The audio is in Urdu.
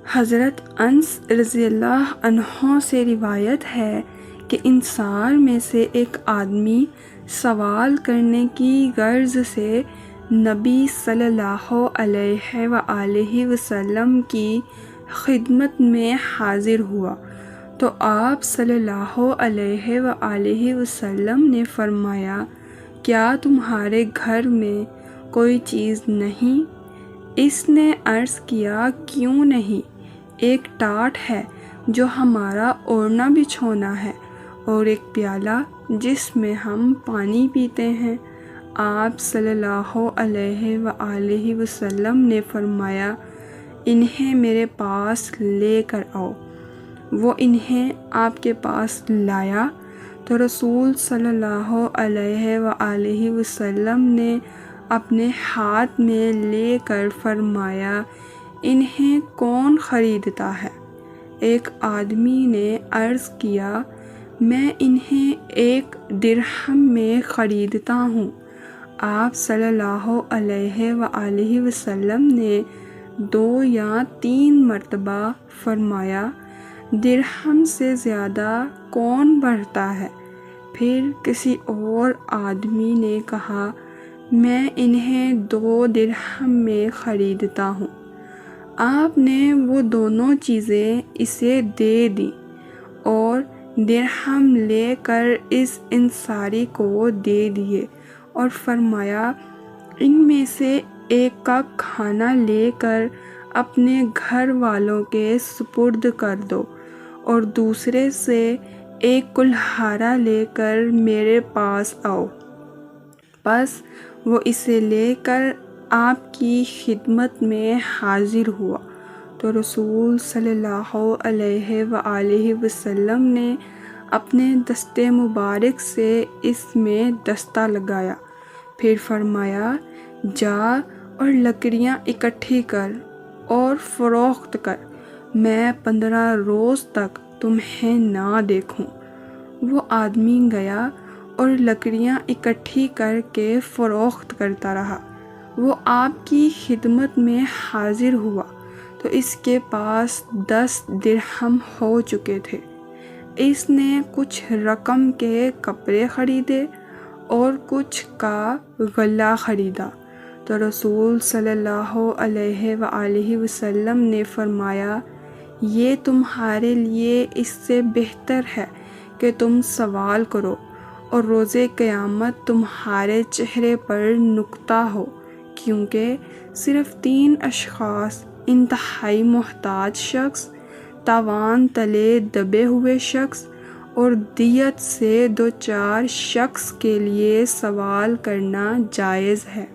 حضرت انس رضی اللہ عنہ سے روایت ہے کہ انصار میں سے ایک آدمی سوال کرنے کی غرض سے نبی صلی اللہ علیہ وآلہ وسلم کی خدمت میں حاضر ہوا تو آپ صلی اللہ علیہ وآلہ وسلم نے فرمایا، کیا تمہارے گھر میں کوئی چیز نہیں؟ اس نے عرض کیا، کیوں نہیں؟ ایک ٹاٹ ہے جو ہمارا اوڑھنا بچھونا ہے، اور ایک پیالہ جس میں ہم پانی پیتے ہیں۔ آپ صلی اللہ علیہ وآلہ وسلم نے فرمایا، انہیں میرے پاس لے کر آؤ۔ وہ انہیں آپ کے پاس لایا تو رسول صلی اللہ علیہ وآلہ وسلم نے اپنے ہاتھ میں لے کر فرمایا، انہیں کون خریدتا ہے؟ ایک آدمی نے عرض کیا، میں انہیں 1 درہم میں خریدتا ہوں۔ آپ صلی اللہ علیہ وآلہ وسلم نے 2 یا 3 مرتبہ فرمایا، درہم سے زیادہ کون بڑھتا ہے؟ پھر کسی اور آدمی نے کہا، میں انہیں 2 درہم میں خریدتا ہوں۔ آپ نے وہ دونوں چیزیں اسے دے دیں اور درہم لے کر اس انصاری کو دے دیے اور فرمایا، ان میں سے ایک کا کھانا لے کر اپنے گھر والوں کے سپرد کر دو اور دوسرے سے ایک کلہاڑا لے کر میرے پاس آؤ۔ پس وہ اسے لے کر آپ کی خدمت میں حاضر ہوا تو رسول صلی اللہ علیہ وآلہ وسلم نے اپنے دست مبارک سے اس میں دستہ لگایا، پھر فرمایا، جا اور لکڑیاں اکٹھی کر اور فروخت کر، میں 15 روز تک تمہیں نہ دیکھوں۔ وہ آدمی گیا اور لکڑیاں اکٹھی کر کے فروخت کرتا رہا۔ وہ آپ کی خدمت میں حاضر ہوا تو اس کے پاس 10 درہم ہو چکے تھے۔ اس نے کچھ رقم کے کپڑے خریدے اور کچھ کا غلہ خریدا تو رسول صلی اللہ علیہ وآلہ وسلم نے فرمایا، یہ تمہارے لیے اس سے بہتر ہے کہ تم سوال کرو اور روز قیامت تمہارے چہرے پر نقطہ ہو، کیونکہ صرف 3 اشخاص، انتہائی محتاج شخص، تاوان تلے دبے ہوئے شخص اور دیت سے 2-4 شخص کے لیے سوال کرنا جائز ہے۔